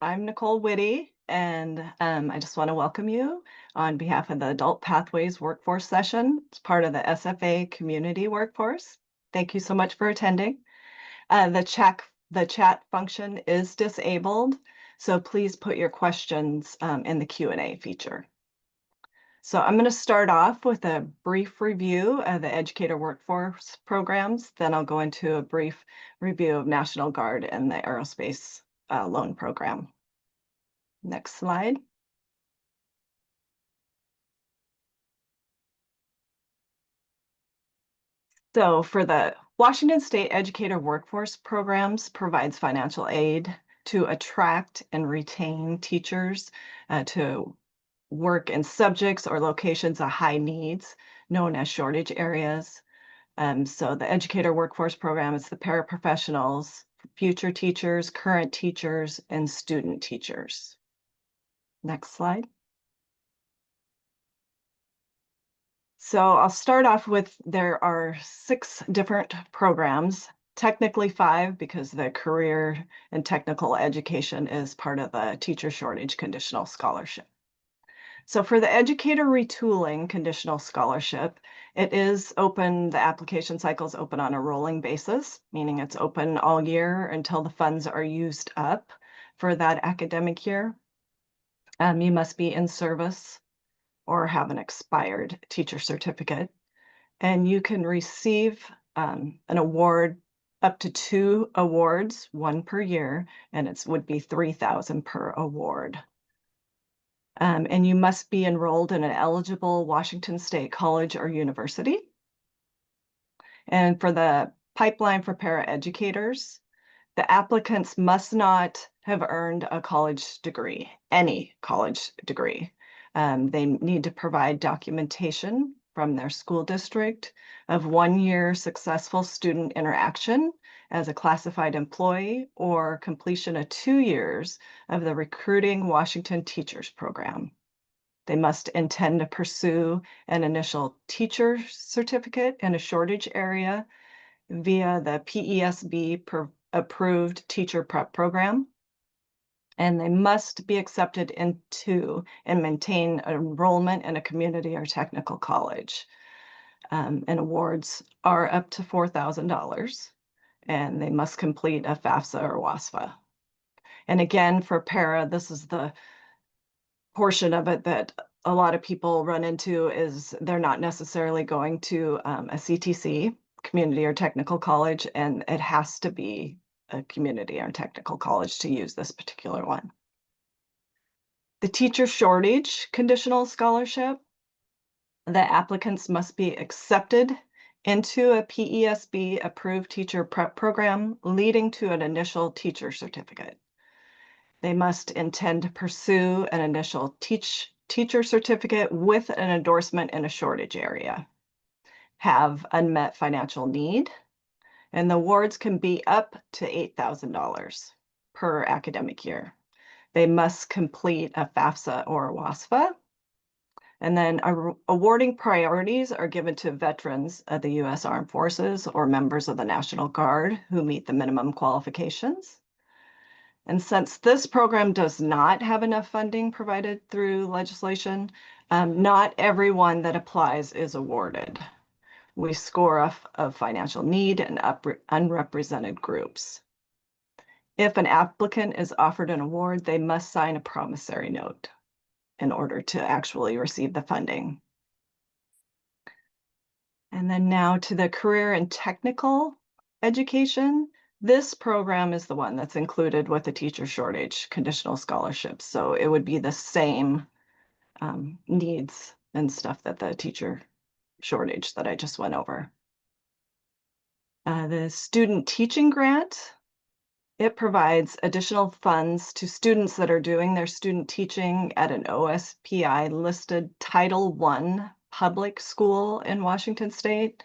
I'm Nicole Whitty, and I just want to welcome you on behalf of the Adult Pathways Workforce Session. It's part of the SFA Community Workforce. Thank you so much for attending. The chat function is disabled, so please put your questions in the Q&A feature. So I'm going to start off with a brief review of the Educator Workforce programs. Then I'll go into a brief review of National Guard and the Aerospace Loan Program. Next slide. So for the Washington State Educator Workforce Programs provides financial aid to attract and retain teachers to work in subjects or locations of high needs, known as shortage areas. So the Educator Workforce Program is the paraprofessionals, future teachers, current teachers, and student teachers. Next slide. So I'll start off with, there are 6 different programs, technically 5 because the career and technical education is part of the teacher shortage conditional scholarship. So for the educator retooling conditional scholarship, it is open, the application cycle is open on a rolling basis, meaning it's open all year until the funds are used up for that academic year. You must be in service or have an expired teacher certificate. And you can receive an award, up to 2 awards, 1 per year, and it would be $3,000 per award. And you must be enrolled in an eligible Washington State college or university. And for the pipeline for paraeducators, the applicants must not have earned a college degree, any college degree. They need to provide documentation from their school district of 1 year successful student interaction as a classified employee or completion of 2 years of the Recruiting Washington Teachers Program. They must intend to pursue an initial teacher certificate in a shortage area via the PESB approved teacher prep program. And they must be accepted into and maintain enrollment in a community or technical college. And awards are up to $4,000, and they must complete a FAFSA or WASFA. And again, for para, this is the portion of it that a lot of people run into, is they're not necessarily going to a CTC, community or technical college, and it has to be a community or technical college to use this particular one. The teacher shortage conditional scholarship, the applicants must be accepted into a PESB approved teacher prep program leading to an initial teacher certificate. They must intend to pursue an initial teacher certificate with an endorsement in a shortage area, have unmet financial need, and the awards can be up to $8,000 per academic year. They must complete a FAFSA or a WASFA. And then awarding priorities are given to veterans of the U.S. Armed Forces or members of the National Guard who meet the minimum qualifications. And since this program does not have enough funding provided through legislation, not everyone that applies is awarded. We score off of financial need and unrepresented groups. If an applicant is offered an award, they must sign a promissory note in order to actually receive the funding. And then now to the career and technical education. This program is the one that's included with the teacher shortage conditional scholarships. So it would be the same needs and stuff that the teacher shortage that I just went over. The student teaching grant, it provides additional funds to students that are doing their student teaching at an OSPI listed Title I public school in Washington State.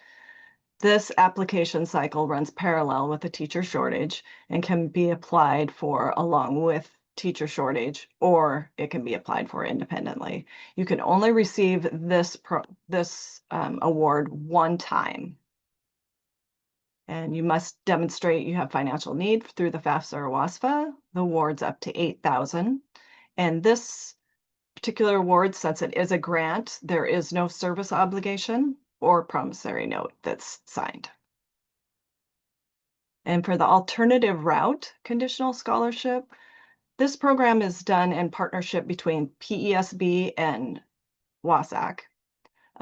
This application cycle runs parallel with the teacher shortage and can be applied for along with teacher shortage, or it can be applied for independently. You can only receive this award one time. And you must demonstrate you have financial need through the FAFSA or WASFA. The award's up to $8,000. And this particular award, since it is a grant, there is no service obligation or promissory note that's signed. And for the alternative route conditional scholarship, this program is done in partnership between PESB and WASAC.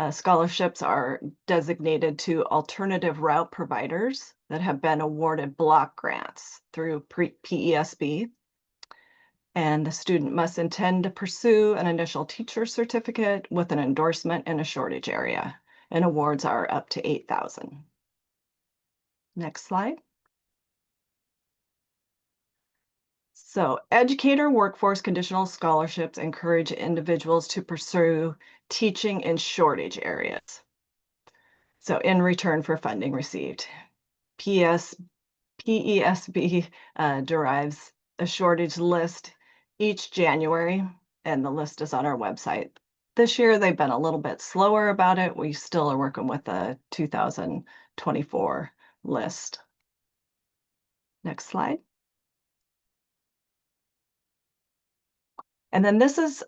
Scholarships are designated to alternative route providers that have been awarded block grants through PESB. And the student must intend to pursue an initial teacher certificate with an endorsement in a shortage area. And awards are up to $8,000. Next slide. So Educator workforce conditional scholarships encourage individuals to pursue teaching in shortage areas. So in return for funding received. PESB derives a shortage list each January, and the list is on our website. This year, they've been a little bit slower about it. We still are working with the 2024 list. Next slide. And then this is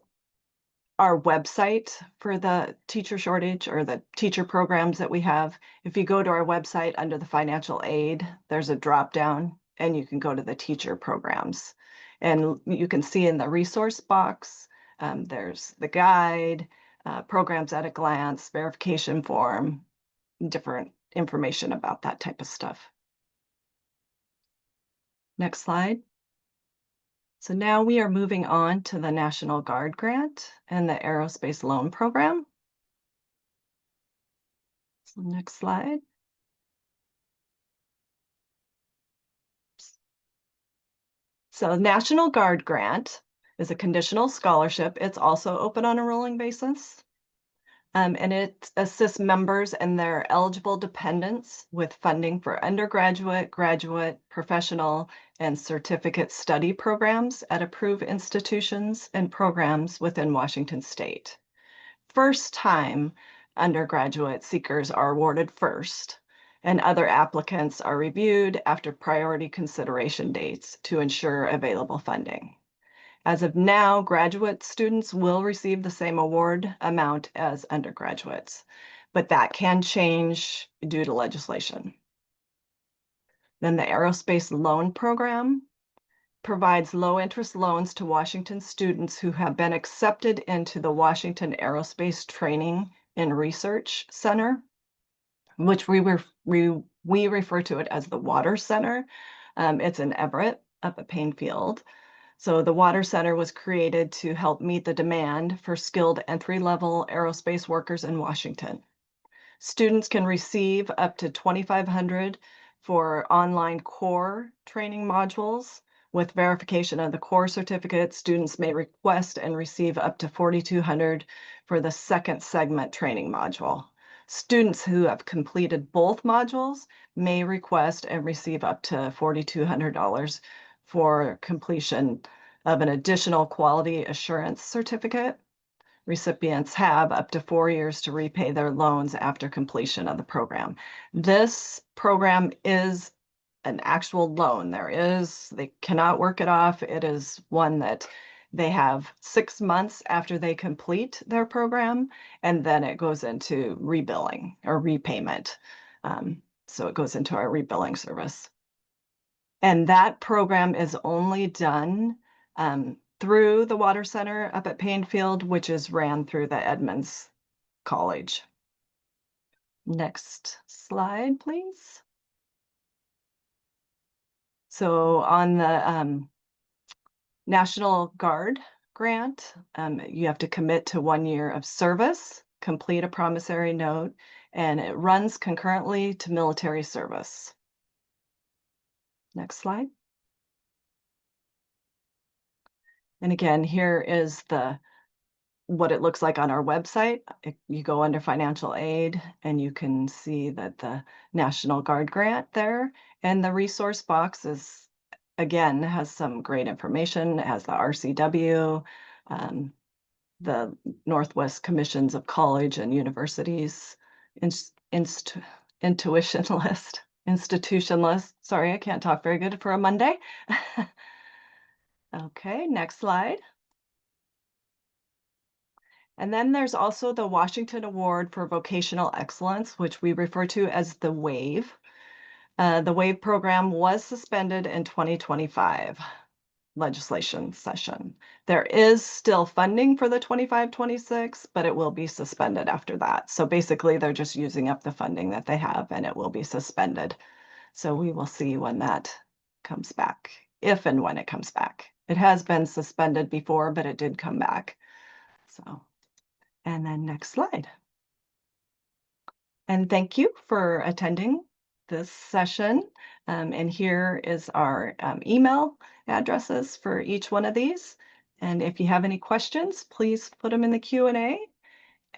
our website for the teacher shortage or the teacher programs that we have. If you go to our website under the financial aid, there's a drop down and you can go to the teacher programs. And you can see in the resource box, there's the guide, programs at a glance, verification form, different information about that type of stuff. Next slide. So now we are moving on to the National Guard grant and the Aerospace Loan Program. So next slide. So National Guard grant is a conditional scholarship. It's also open on a rolling basis. And it assists members and their eligible dependents with funding for undergraduate, graduate, professional, and certificate study programs at approved institutions and programs within Washington State. First-time undergraduate seekers are awarded first, and other applicants are reviewed after priority consideration dates to ensure available funding. As of now, graduate students will receive the same award amount as undergraduates, but that can change due to legislation. Then the Aerospace Loan Program provides low-interest loans to Washington students who have been accepted into the Washington Aerospace Training and Research Center, which we refer to it as the Water Center. It's in Everett, up at Payne Field. So the Water Center was created to help meet the demand for skilled entry-level aerospace workers in Washington. Students can receive up to $2,500 for online core training modules. With verification of the core certificate, students may request and receive up to $4,200 for the second segment training module. Students who have completed both modules may request and receive up to $4,200 for completion of an additional quality assurance certificate. Recipients have up to 4 years to repay their loans after completion of the program. This program is an actual loan. They cannot work it off. It is one that they have 6 months after they complete their program, and then it goes into rebilling or repayment. So it goes into our rebilling service. And that program is only done through the Water Center up at Payne Field, which is ran through the Edmonds College. Next slide, please. So on the National Guard grant, you have to commit to 1 year of service, complete a promissory note, and it runs concurrently to military service. Next slide. And again, here is what it looks like on our website. You go under financial aid and you can see that the National Guard grant there, and the resource box is, again, has some great information. It has the RCW, the Northwest Commissions of College and Universities intuition list. institutionless. Sorry, I can't talk very good for a Monday. Okay, next slide. And then there's also the Washington Award for Vocational Excellence, which we refer to as the WAVE. The WAVE program was suspended in 2025 legislation session. There is still funding for the 25-26, but it will be suspended after that. So basically, they're just using up the funding that they have, and it will be suspended. So we will see when that comes back, if and when it comes back. It has been suspended before, but it did come back. So, and then next slide. And thank you for attending this session. And here is our email addresses for each one of these. And if you have any questions, please put them in the Q&A.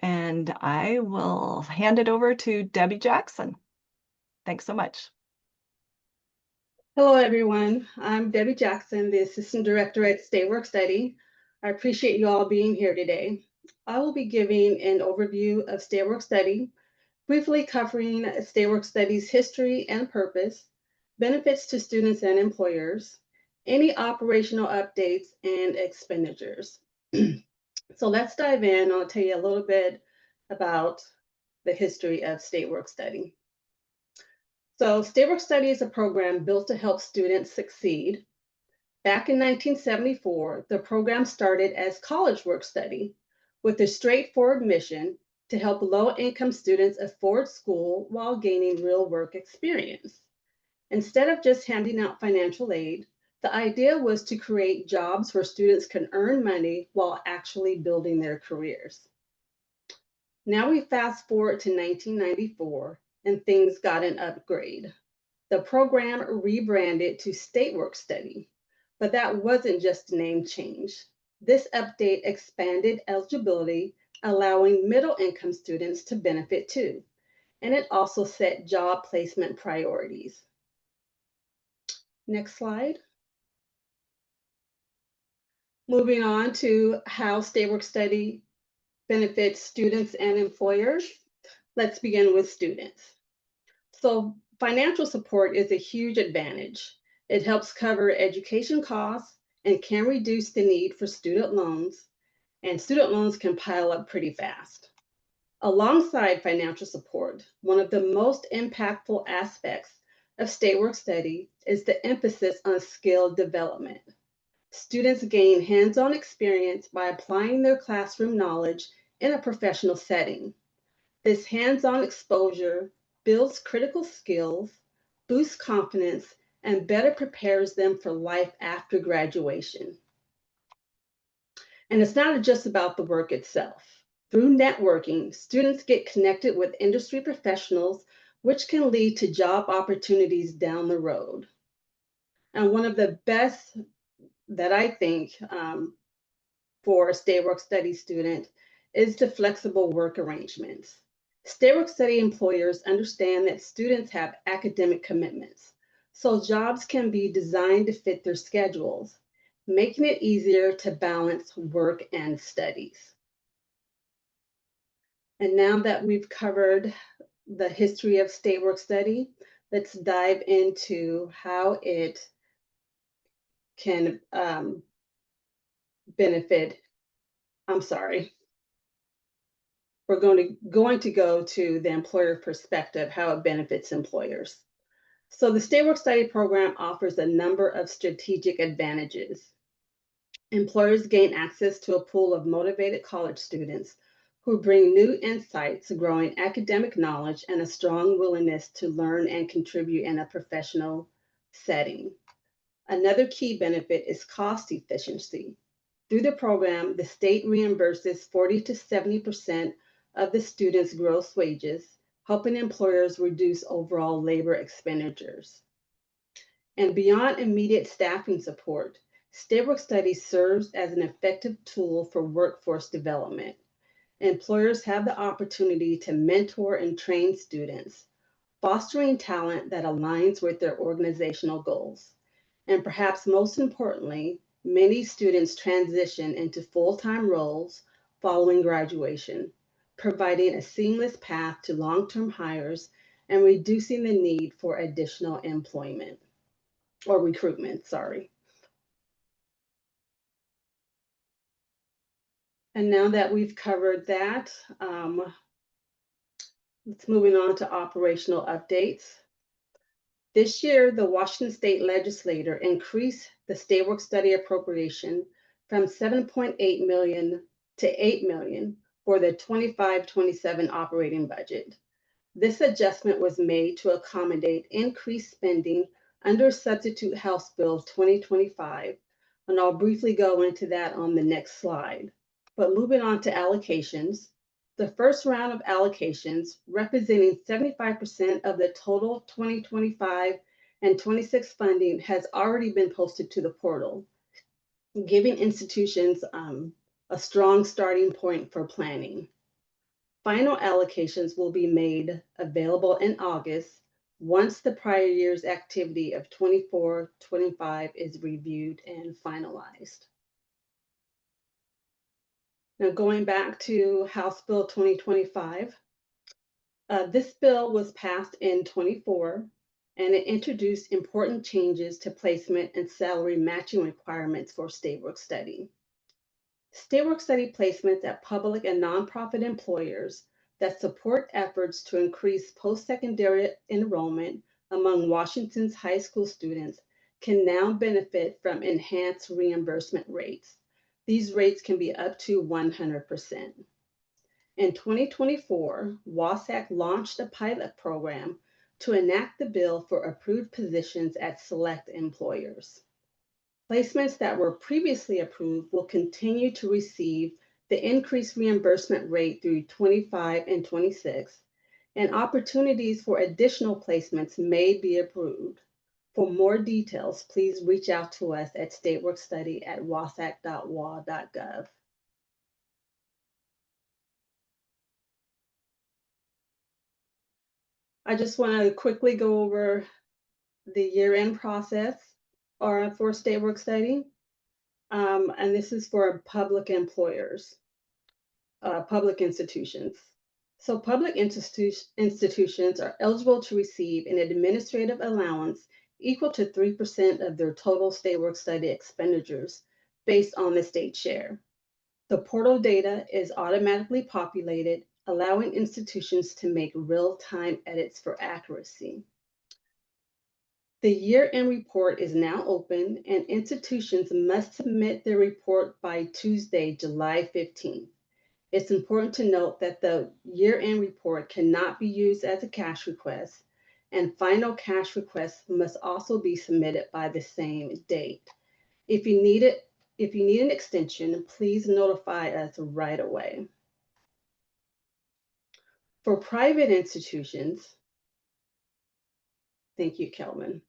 And I will hand it over to Debbie Jackson. Thanks so much. Hello, everyone. I'm Debbie Jackson, the Assistant Director at State Work Study. I appreciate you all being here today. I will be giving an overview of State Work Study, briefly covering State Work Study's history and purpose, benefits to students and employers, any operational updates, and expenditures. So let's dive in. I'll tell you a little bit about the history of State Work Study. So State Work Study is a program built to help students succeed. Back in 1974, the program started as college work study with a straightforward mission to help low-income students afford school while gaining real work experience. Instead of just handing out financial aid, the idea was to create jobs where students can earn money while actually building their careers. Now we fast forward to 1994 and things got an upgrade. The program rebranded to State Work Study, but that wasn't just a name change. This update expanded eligibility, allowing middle-income students to benefit too, and it also set job placement priorities. Next slide. Moving on to how State Work Study benefits students and employers. Let's begin with students. So financial support is a huge advantage. It helps cover education costs and can reduce the need for student loans, and student loans can pile up pretty fast. Alongside financial support, one of the most impactful aspects of State Work Study is the emphasis on skill development. Students gain hands-on experience by applying their classroom knowledge in a professional setting. This hands-on exposure builds critical skills, boosts confidence, and better prepares them for life after graduation. And it's not just about the work itself. Through networking, students get connected with industry professionals, which can lead to job opportunities down the road. And one of the best that I think for a State Work Study student is the flexible work arrangements. State Work Study employers understand that students have academic commitments, so jobs can be designed to fit their schedules, making it easier to balance work and studies. And now that we've covered the history of State Work Study, let's dive into how it can benefit. I'm sorry. We're going to go to the employer perspective, how it benefits employers. So the State Work Study program offers a number of strategic advantages. Employers gain access to a pool of motivated college students who bring new insights, growing academic knowledge, and a strong willingness to learn and contribute in a professional setting. Another key benefit is cost efficiency. Through the program, the state reimburses 40 to 70% of the students' gross wages, helping employers reduce overall labor expenditures. And beyond immediate staffing support, State Work Study serves as an effective tool for workforce development. Employers have the opportunity to mentor and train students, fostering talent that aligns with their organizational goals. And perhaps most importantly, many students transition into full-time roles following graduation, providing a seamless path to long-term hires and reducing the need for additional employment or recruitment, sorry. And now that we've covered that, let's moving on to operational updates. This year, the Washington State Legislature increased the state work study appropriation from 7.8 million to 8 million for the 25-27 operating budget. This adjustment was made to accommodate increased spending under Substitute House Bill 2025, and I'll briefly go into that on the next slide. But moving on to allocations, the first round of allocations, representing 75% of the total 2025 and 26 funding, has already been posted to the portal, giving institutions a strong starting point for planning. Final allocations will be made available in August once the prior year's activity of 24-25 is reviewed and finalized. Now, going back to House Bill 2025, this bill was passed in 24, and it introduced important changes to placement and salary matching requirements for state work study. State work study placements at public and nonprofit employers that support efforts to increase post-secondary enrollment among Washington's high school students can now benefit from enhanced reimbursement rates. These rates can be up to 100%. In 2024, WASAC launched a pilot program to enact the bill for approved positions at select employers. Placements that were previously approved will continue to receive the increased reimbursement rate through 25 and 26, and opportunities for additional placements may be approved. For more details, please reach out to us at stateworkstudy@wasac.wa.gov. I just want to quickly go over the year-end process for state work study. And this is for public employers, public institutions. So public institutions are eligible to receive an administrative allowance equal to 3% of their total state work study expenditures based on the state share. The portal data is automatically populated, allowing institutions to make real-time edits for accuracy. The year-end report is now open, and institutions must submit their report by Tuesday, July 15th. It's important to note that the year-end report cannot be used as a cash request, and final cash requests must also be submitted by the same date. If you need an extension, please notify us right away. For private institutions, thank you, Kelvin.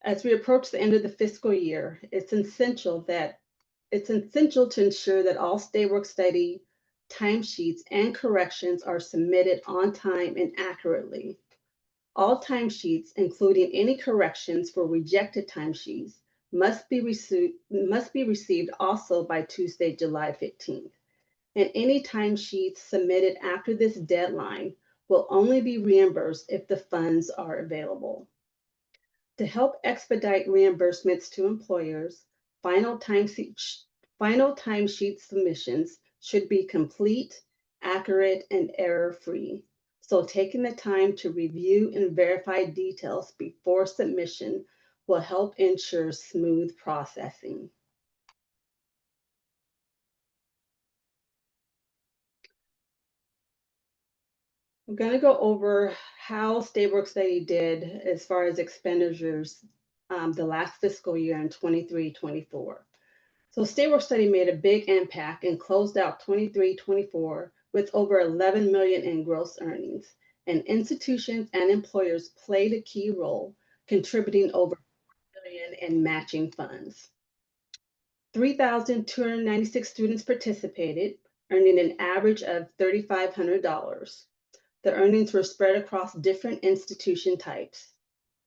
As we approach the end of the fiscal year, it's essential to ensure that all state work study timesheets and corrections are submitted on time and accurately. All timesheets, including any corrections for rejected timesheets, must be received also by Tuesday, July 15th. And any timesheets submitted after this deadline will only be reimbursed if the funds are available. To help expedite reimbursements to employers, final timesheet submissions should be complete, accurate, and error-free. So taking the time to review and verify details before submission will help ensure smooth processing. I'm going to go over how state work study did as far as expenditures the last fiscal year in 23-24. So state work study made a big impact and closed out 23-24 with over 11 million in gross earnings, and institutions and employers played a key role, contributing over 4 million in matching funds. 3,296 students participated, earning an average of $3,500. The earnings were spread across different institution types.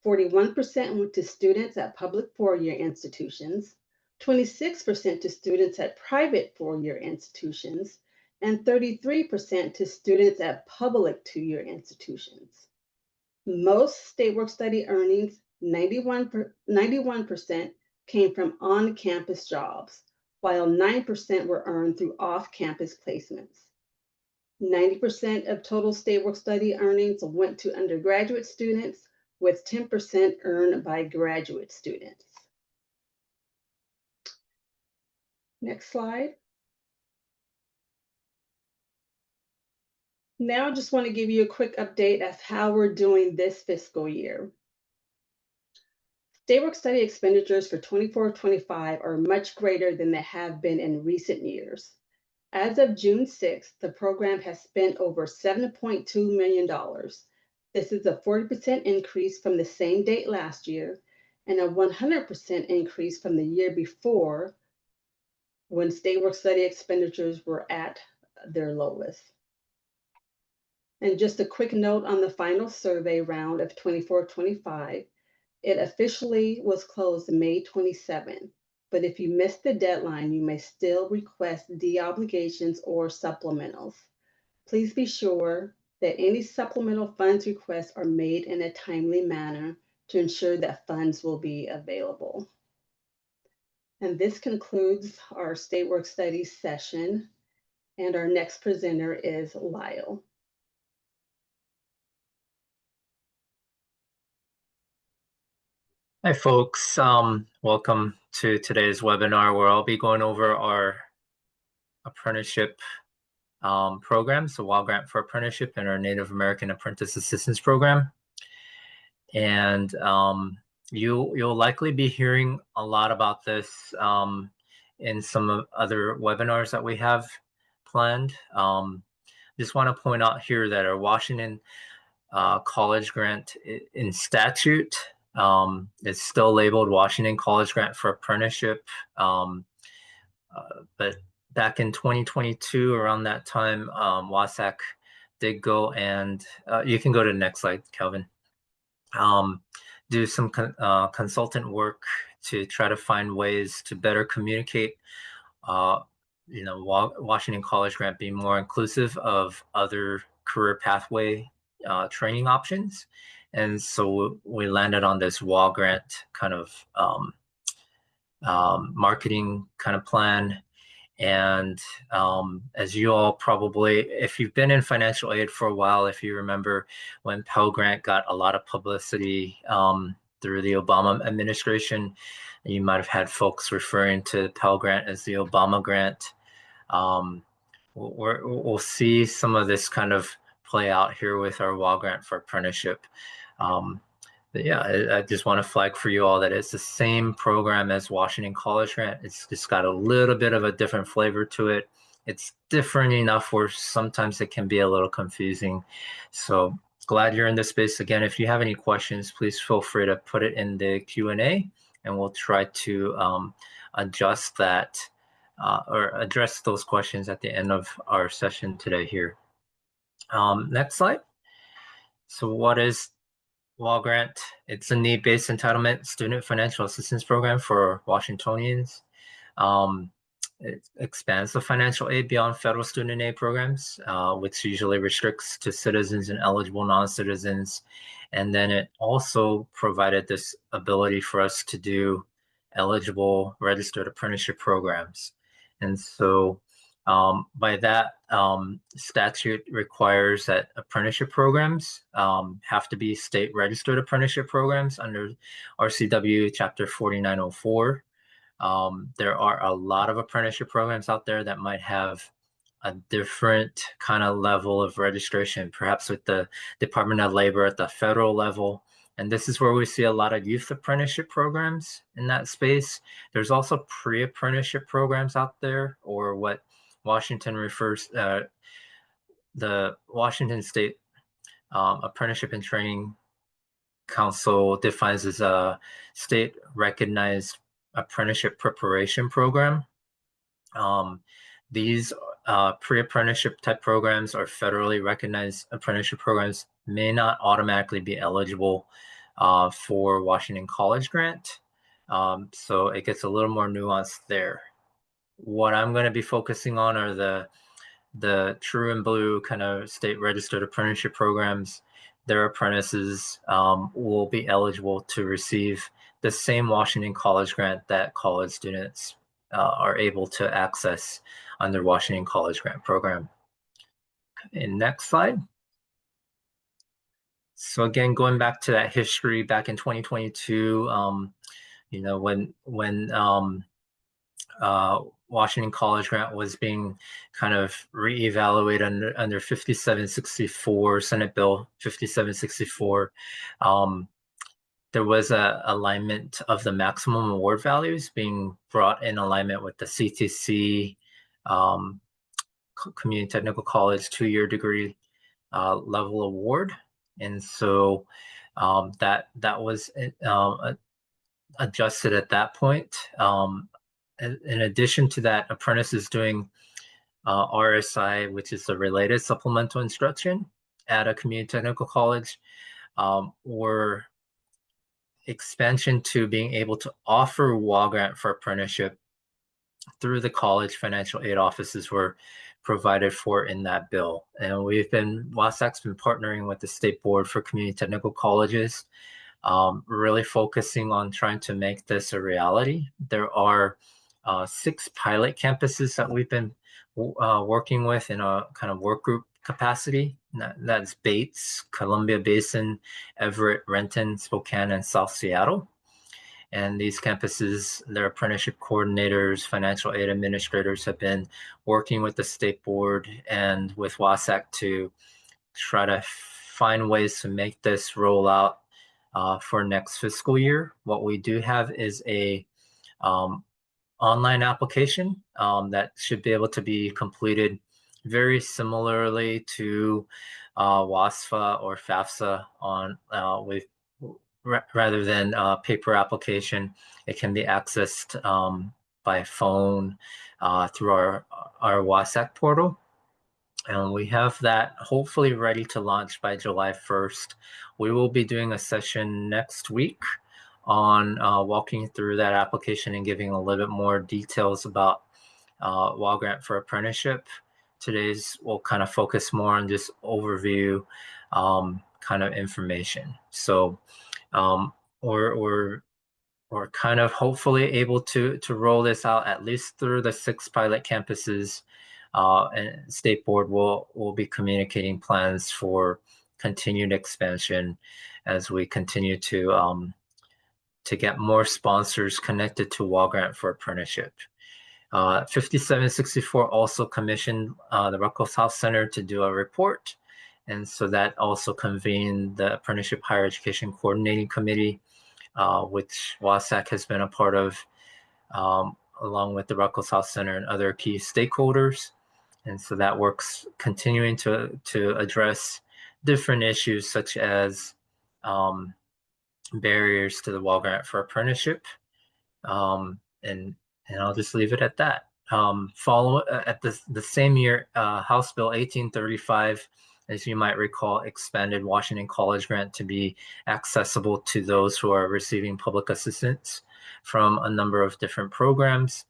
41% went to students at public four-year institutions, 26% to students at private four-year institutions, and 33% to students at public two-year institutions. Most state work-study earnings, 91%, came from on-campus jobs, while 9% were earned through off-campus placements. 90% of total state work-study earnings went to undergraduate students, with 10% earned by graduate students. Next slide. Now I just want to give you a quick update as how we're doing this fiscal year. State work-study expenditures for 24-25 are much greater than they have been in recent years. As of June 6th, the program has spent over $7.2 million. This is a 40% increase from the same date last year and a 100% increase from the year before when state work-study expenditures were at their lowest. And just a quick note on the final survey round of 24-25, it officially was closed May 27th, but if you missed the deadline, you may still request de-obligations or supplementals. Please be sure that any supplemental funds requests are made in a timely manner to ensure that funds will be available. And this concludes our State Work Studies session, and our next presenter is Lyle. Hi, folks. Welcome to today's webinar where I'll be going over our apprenticeship program, so WILD Grant for Apprenticeship and our Native American Apprentice Assistance Program. And you'll likely be hearing a lot about this in some other webinars that we have planned. Just want to point out here that our Washington college grant in statute it's still labeled Washington College Grant for Apprenticeship. But back in 2022, around that time, WASAC did go and you can go to the next slide, Kelvin. Do some consultant work to try to find ways to better communicate, Washington College Grant being more inclusive of other career pathway training options. And so we landed on this WILD Grant kind of marketing kind of plan. And as you all probably, if you've been in financial aid for a while, if you remember when Pell Grant got a lot of publicity through the Obama administration, you might have had folks referring to Pell Grant as the Obama Grant. We'll see some of this kind of play out here with our WILD Grant for Apprenticeship. But yeah, I just want to flag for you all that it's the same program as Washington College Grant. It's just got a little bit of a different flavor to it. It's different enough where sometimes it can be a little confusing. So glad you're in this space. Again, if you have any questions, please feel free to put it in the Q&A and we'll try to adjust that or address those questions at the end of our session today here. Next slide. So what is WILD Grant? It's a need-based entitlement student financial assistance program for Washingtonians. It expands the financial aid beyond federal student aid programs, which usually restricts to citizens and eligible non-citizens. And then it also provided this ability for us to do eligible registered apprenticeship programs. And so by that, statute requires that apprenticeship programs have to be state registered apprenticeship programs under RCW Chapter 4904. There are a lot of apprenticeship programs out there that might have a different kind of level of registration, perhaps with the Department of Labor at the federal level. And this is where we see a lot of youth apprenticeship programs in that space. There's also pre-apprenticeship programs out there, or what Washington refers, the Washington State Apprenticeship and Training Council defines as a state recognized apprenticeship preparation program. These pre-apprenticeship type programs or federally recognized apprenticeship programs may not automatically be eligible for Washington College Grant. So it gets a little more nuanced there. What I'm going to be focusing on are the true and blue kind of state registered apprenticeship programs. their apprentices will be eligible to receive the same Washington College grant that college students are able to access under Washington College Grant Program. And next slide. So again, going back to that history back in 2022, you know, when Washington College Grant was being kind of reevaluated under 5764, Senate Bill 5764, there was a alignment of the maximum award values being brought in alignment with the CTC Community Technical College 2-year degree level award. And so that was adjusted at that point. In addition to that, apprentices doing RSI, which is the related supplemental instruction at a community technical college, were expansion to being able to offer WA grant for apprenticeship through the college financial aid offices were provided for in that bill. And WASAC's been partnering with the State Board for Community Technical Colleges, really focusing on trying to make this a reality. There are 6 pilot campuses that we've been working with in a kind of work group capacity. That's Bates, Columbia Basin, Everett, Renton, Spokane, and South Seattle. And these campuses, their apprenticeship coordinators, financial aid administrators have been working with the State Board and with WASAC to try to find ways to make this roll out for next fiscal year. What we do have is a online application that should be able to be completed very similarly to WASFA or FAFSA on rather than paper application. It can be accessed by phone through our WASAC portal. And we have that hopefully ready to launch by July 1st. We will be doing a session next week on walking through that application and giving a little bit more details about WA grant for apprenticeship. Today's will kind of focus more on just overview kind of information. So we're kind of hopefully able to roll this out at least through the 6 pilot campuses, and State Board will be communicating plans for continued expansion as we continue to get more sponsors connected to WA grant for apprenticeship. 5764 also commissioned the Ruckelshaus House Center to do a report. And so that also convened the Apprenticeship Higher Education Coordinating Committee, which WASAC has been a part of, along with the Ruckelshaus House Center and other key stakeholders. And so that works continuing to address different issues such as barriers to the WA grant for apprenticeship. And I'll just leave it at that. At the same year, House Bill 1835, as you might recall, expanded Washington College Grant to be accessible to those who are receiving public assistance from a number of different programs.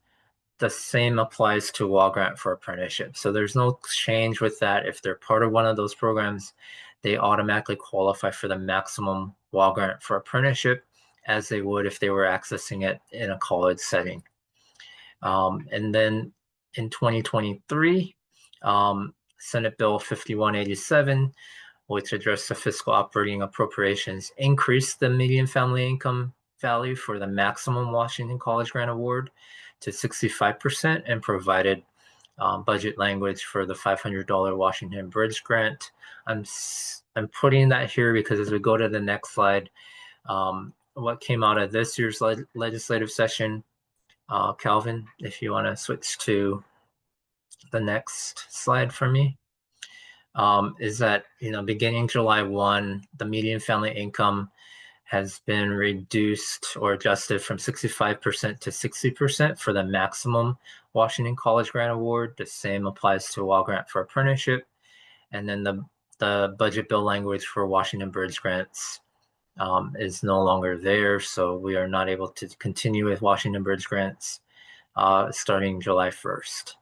The same applies to WA grant for apprenticeship. So there's no change with that. If they're part of one of those programs, they automatically qualify for the maximum WA grant for apprenticeship as they would if they were accessing it in a college setting. And then in 2023, Senate Bill 5187, which addressed the fiscal operating appropriations, increased the median family income value for the maximum Washington College Grant Award to 65% and provided budget language for the $500 Washington Bridge Grant. I'm putting that here because as we go to the next slide, what came out of this year's legislative session, Calvin, if you want to switch to the next slide for me, is that, beginning July 1, the median family income has been reduced or adjusted from 65% to 60% for the maximum Washington College Grant Award. The same applies to WA grant for apprenticeship. And then the budget bill language for Washington Bridge grants is no longer there. So we are not able to continue with Washington Bridge grants starting July 1st.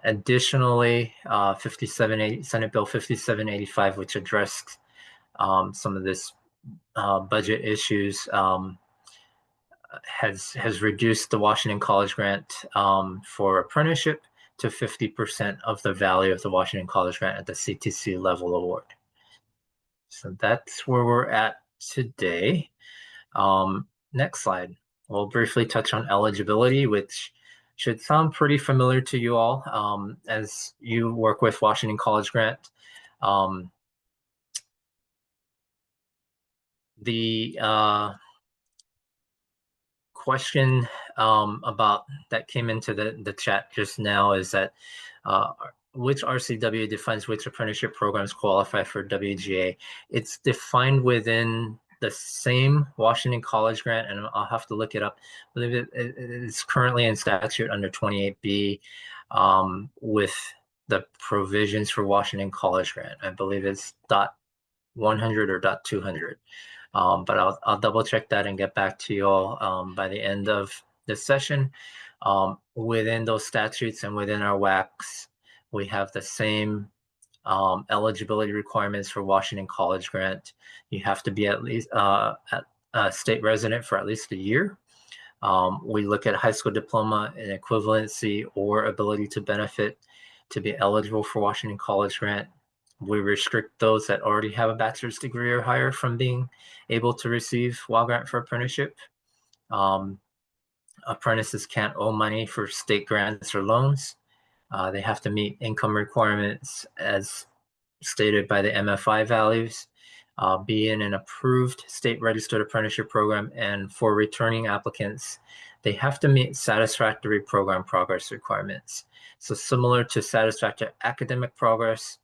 Additionally, Senate Bill 5785, which addressed some of this budget issues has reduced the Washington College Grant for apprenticeship to 50% of the value of the Washington College Grant at the CTC level award. So that's where we're at today. Next slide. We'll briefly touch on eligibility, which should sound pretty familiar to you all as you work with Washington College Grant. The question about that came into the chat just now is that which RCW defines which apprenticeship programs qualify for WGA. It's defined within the same Washington College Grant, and I'll have to look it up. I believe it's currently in statute under 28B with the provisions for Washington College Grant. I believe it's .100 or .200. But I'll double check that and get back to you all by the end of this session. Within those statutes and within our WACs, we have the same eligibility requirements for Washington College Grant. You have to be at least a state resident for at least a year. We look at high school diploma and equivalency or ability to benefit to be eligible for Washington College Grant. We restrict those that already have a bachelor's degree or higher from being able to receive WILD Grant for apprenticeship. Apprentices can't owe money for state grants or loans. They have to meet income requirements as stated by the MFI values, be in an approved state registered apprenticeship program, and for returning applicants, they have to meet satisfactory program progress requirements. So similar to satisfactory academic progress,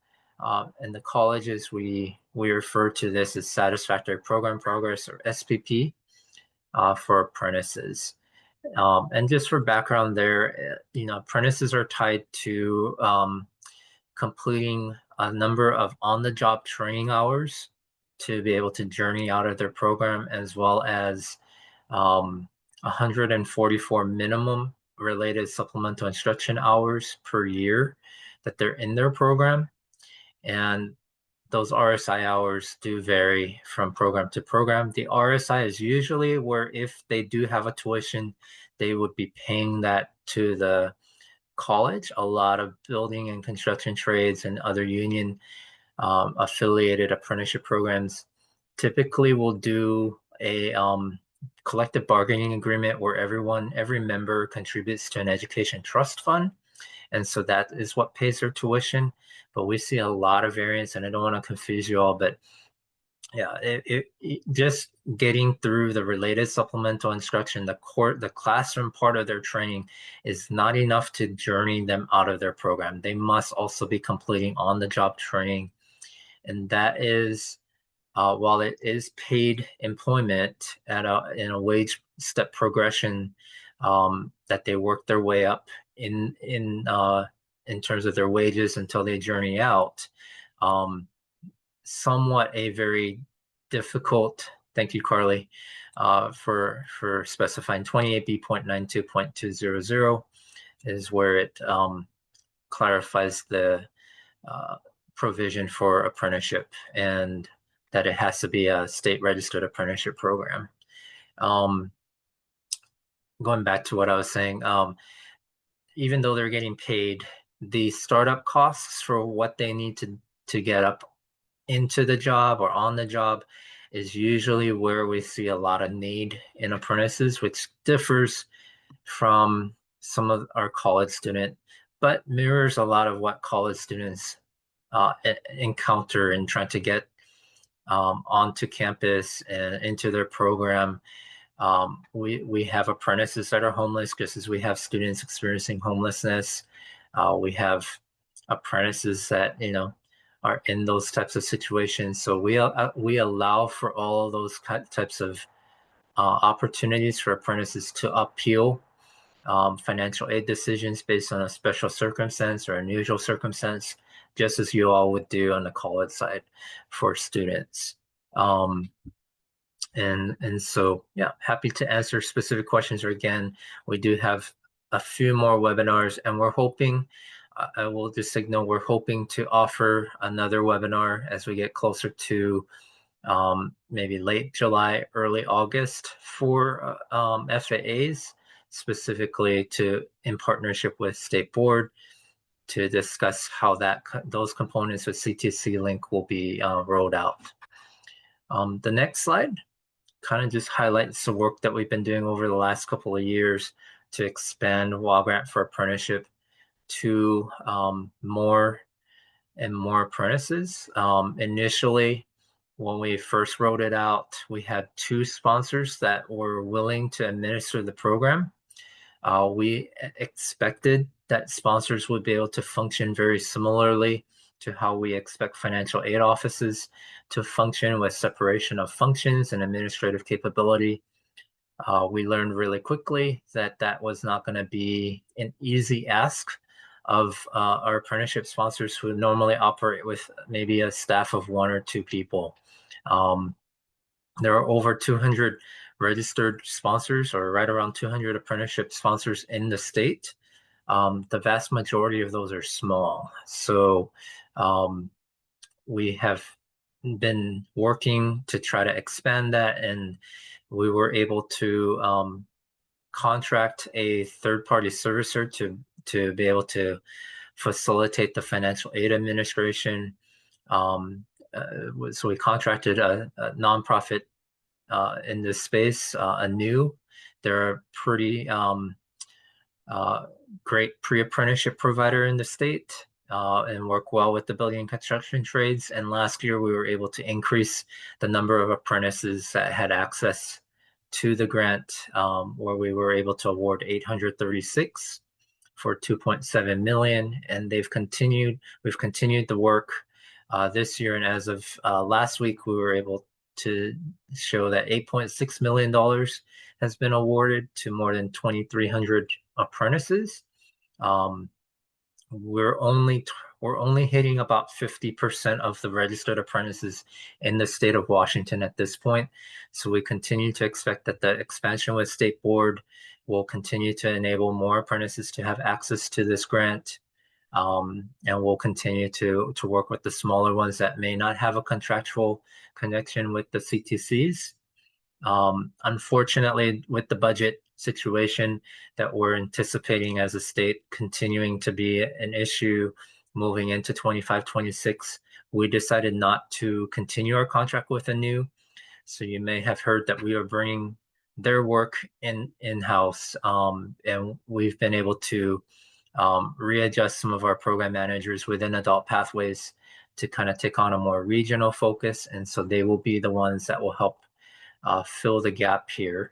in the colleges, we refer to this as satisfactory program progress, or SPP, for apprentices. And just for background there, apprentices are tied to completing a number of on-the-job training hours to be able to journey out of their program, as well as 144 minimum related supplemental instruction hours per year that they're in their program. And those RSI hours do vary from program to program. The RSI is usually where if they do have a tuition, they would be paying that to the college. A lot of building and construction trades and other union affiliated apprenticeship programs typically will do a collective bargaining agreement where every member contributes to an education trust fund. And so that is what pays their tuition. But we see a lot of variance, and I don't want to confuse you all, but yeah, just getting through the related supplemental instruction, the classroom part of their training is not enough to journey them out of their program. They must also be completing on-the-job training. And that is, while it is paid employment in a wage step progression, that they work their way up in terms of their wages until they journey out. Somewhat a very difficult, thank you, Carly, for specifying 28B.92.200 is where it clarifies the provision for apprenticeship, and that it has to be a state registered apprenticeship program. Going back to what I was saying, even though they're getting paid, the startup costs for what they need to get up into the job or on the job is usually where we see a lot of need in apprentices, which differs from some of our college students, but mirrors a lot of what college students encounter in trying to get onto campus and into their program. We have apprentices that are homeless, just as we have students experiencing homelessness. We have apprentices that are in those types of situations. So we allow for all of those types of opportunities for apprentices to appeal financial aid decisions based on a special circumstance or unusual circumstance, just as you all would do on the college side for students. And so, yeah, happy to answer specific questions. Or again, we do have a few more webinars, and we're hoping, I will just signal, we're hoping to offer another webinar as we get closer to maybe late July, early August for FAAs, specifically in partnership with State Board to discuss how those components with CTC Link will be rolled out. The next slide kind of just highlights the work that we've been doing over the last couple of years to expand WA Grant for Apprenticeship to more and more apprentices. Initially, when we first wrote it out, we had 2 sponsors that were willing to administer the program. We expected that sponsors would be able to function very similarly to how we expect financial aid offices to function, with separation of functions and administrative capability. We learned really quickly that that was not going to be an easy ask of our apprenticeship sponsors, who normally operate with maybe a staff of 1 or 2 people. There are over 200 registered sponsors, or right around 200 apprenticeship sponsors in the state. The vast majority of those are small. So we have been working to try to expand that, and we were able to contract a third-party servicer to be able to facilitate the financial aid administration. So we contracted a nonprofit in this space, anew. They're a pretty great pre-apprenticeship provider in the state, and work well with the building and construction trades. And last year, we were able to increase the number of apprentices that had access to the grant, where we were able to award 836 for 2.7 million, and we've continued the work this year. And as of last week, we were able to show that $8.6 million has been awarded to more than 2,300 apprentices. We're only hitting about 50% of the registered apprentices in the state of Washington at this point. So we continue to expect that the expansion with State Board will continue to enable more apprentices to have access to this grant. And we'll continue to work with the smaller ones that may not have a contractual connection with the CTCs. Unfortunately, with the budget situation that we're anticipating as a state continuing to be an issue moving into 25-26, we decided not to continue our contract with Anew. So you may have heard that we are bringing their work in-house, and we've been able to readjust some of our program managers within Adult Pathways to kind of take on a more regional focus. And so they will be the ones that will help fill the gap here.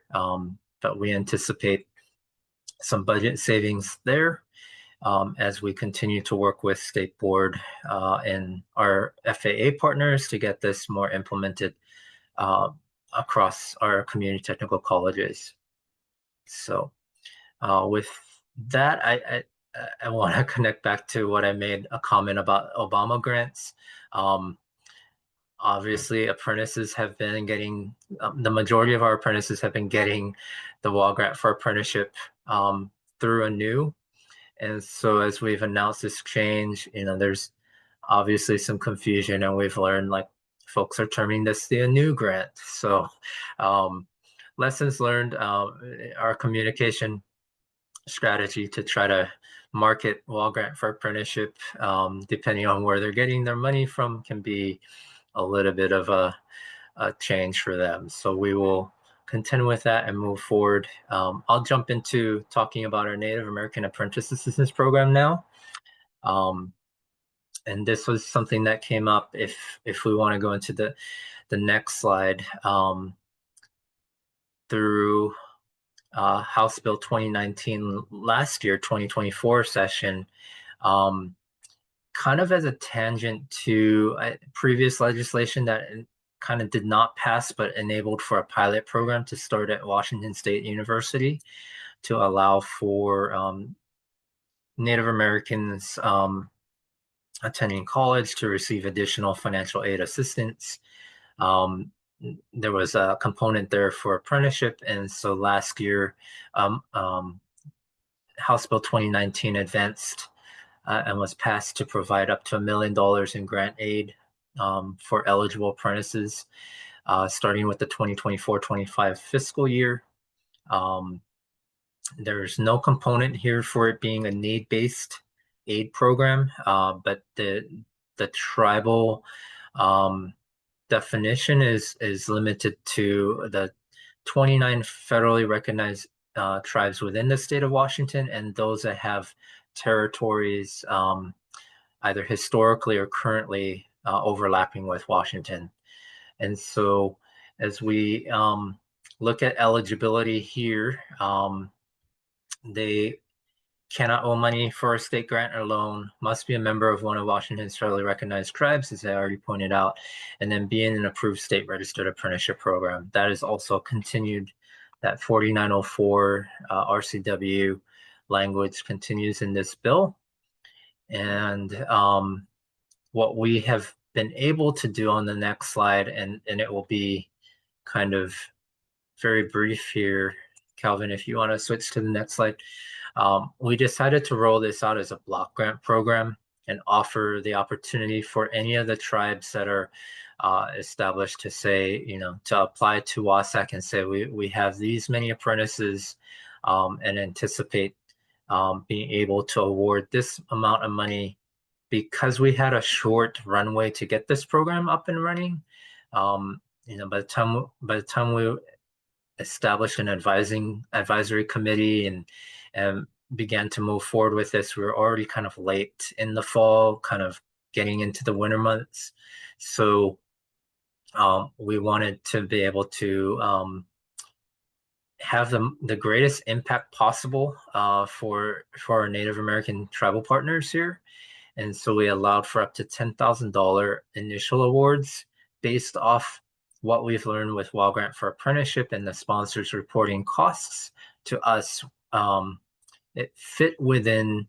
But we anticipate some budget savings there as we continue to work with State Board and our FAA partners to get this more implemented across our community technical colleges. So with that, I want to connect back to what I made a comment about Obama grants. Obviously, apprentices have been getting, the majority of our apprentices have been getting the WA Grant for Apprenticeship through Anew. And so as we've announced this change, there's obviously some confusion, and we've learned like folks are terming this the Anew grant. So lessons learned, our communication strategy to try to market WA Grant for Apprenticeship, depending on where they're getting their money from, can be a little bit of a change for them. So we will contend with that and move forward. I'll jump into talking about our Native American Apprentice Assistance Program now. And this was something that came up, if we want to go into the next slide, through House Bill 2019 last year, 2024 session, kind of as a tangent to previous legislation that kind of did not pass but enabled for a pilot program to start at Washington State University to allow for Native Americans attending college to receive additional financial aid assistance. There was a component there for apprenticeship, and so last year House Bill 2019 advanced and was passed to provide up to $1 million in grant aid for eligible apprentices, starting with the 2024-25 fiscal year. There's no component here for it being a need-based aid program, but the tribal definition is limited to the 29 federally recognized tribes within the state of Washington, and those that have territories either historically or currently overlapping with Washington. And so as we look at eligibility here, they cannot owe money for a state grant or loan, must be a member of one of Washington's federally recognized tribes, as I already pointed out, and then be in an approved state registered apprenticeship program. That is also continued, that 4904 RCW language continues in this bill. And what we have been able to do on the next slide, and it will be kind of very brief here, Calvin, if you want to switch to the next slide. We decided to roll this out as a block grant program and offer the opportunity for any of the tribes that are established to say, you know, to apply to WASAC and say, we have these many apprentices and anticipate being able to award this amount of money because we had a short runway to get this program up and running. You know, by the time we established an advisory committee and began to move forward with this, we were already kind of late in the fall, kind of getting into the winter months. So we wanted to be able to have the greatest impact possible for our Native American tribal partners here. And so we allowed for up to $10,000 initial awards based off what we've learned with Wall Grant for Apprenticeship and the sponsors reporting costs to us. It fit within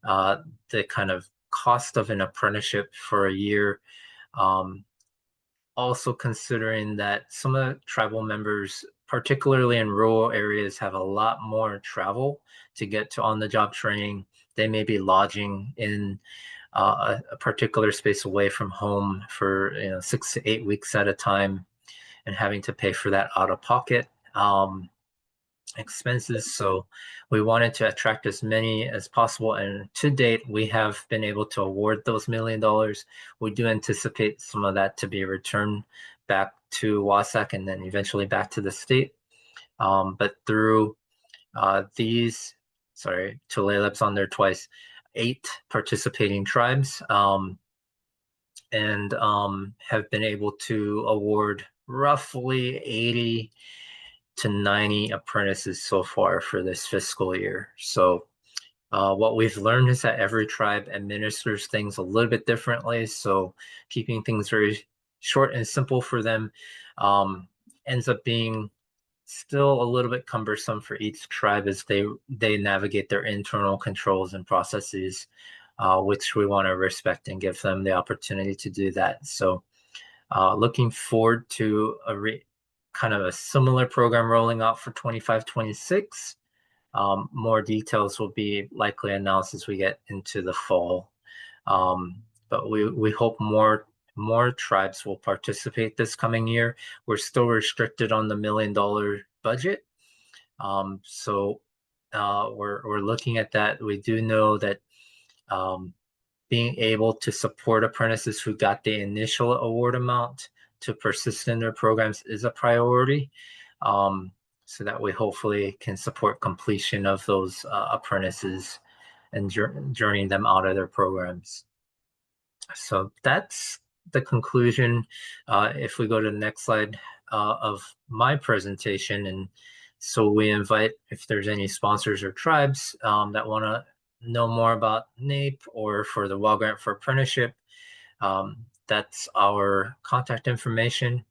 the kind of cost of an apprenticeship for a year. Also considering that some of the tribal members, particularly in rural areas, have a lot more travel to get to on-the-job training. They may be lodging in a particular space away from home for 6 to 8 weeks at a time and having to pay for that out of pocket expenses. So we wanted to attract as many as possible, and to date we have been able to award those $1 million. We do anticipate some of that to be returned back to WASAC and then eventually back to the state, but through these, sorry, Tulalip's on there twice, 8 participating tribes, and have been able to award roughly 80 to 90 apprentices so far for this fiscal year. So what we've learned is that every tribe administers things a little bit differently. So keeping things very short and simple for them ends up being still a little bit cumbersome for each tribe as they navigate their internal controls and processes, which we want to respect and give them the opportunity to do that. So looking forward to kind of a similar program rolling out for 25-26. More details will be likely announced as we get into the fall. But we hope more tribes will participate this coming year. We're still restricted on the $1 million budget. So we're looking at that. We do know that being able to support apprentices who got the initial award amount to persist in their programs is a priority, so that we hopefully can support completion of those apprentices and journeying them out of their programs. So that's the conclusion. If we go to the next slide of my presentation, and so we invite, if there's any sponsors or tribes that want to know more about NAEP or for the Wall Grant for Apprenticeship, that's our contact information.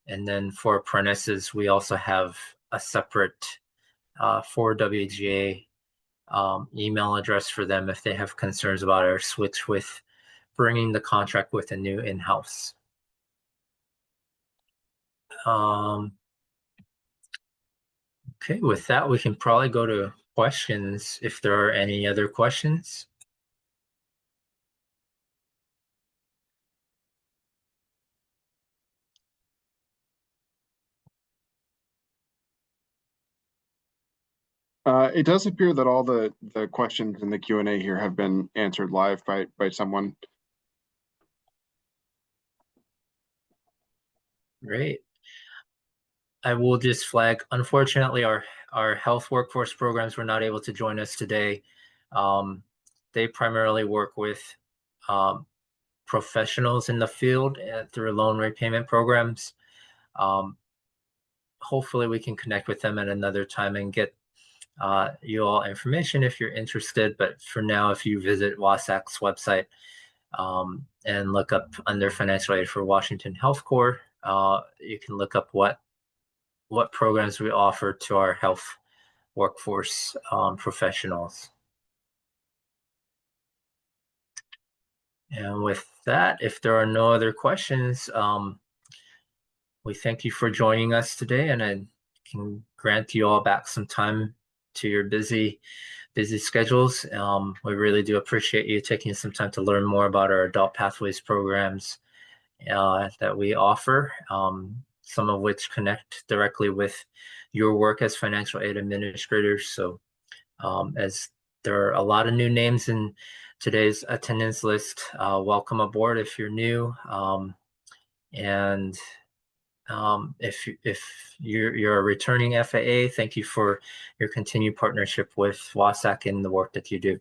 And then for apprentices, we also have a separate for WGA email address for them if they have concerns about our switch with bringing the contract with a new in-house. Okay, with that, we can probably go to questions if there are any other questions. It does appear that all the questions in the Q&A here have been answered live by someone. Great. I will just flag, unfortunately, our health workforce programs were not able to join us today. They primarily work with professionals in the field through loan repayment programs. Hopefully we can connect with them at another time and get you all information if you're interested. But for now, if you visit WASAC's website and look up under Financial Aid for Washington Health Corps, you can look up what programs we offer to our health workforce professionals. And with that, if there are no other questions, we thank you for joining us today, and I can grant you all back some time to your busy schedules. We really do appreciate you taking some time to learn more about our Adult Pathways programs that we offer, some of which connect directly with your work as financial aid administrators. So as there are a lot of new names in today's attendance list, welcome aboard if you're new. And if you're a returning FAA, thank you for your continued partnership with WASAC and the work that you do.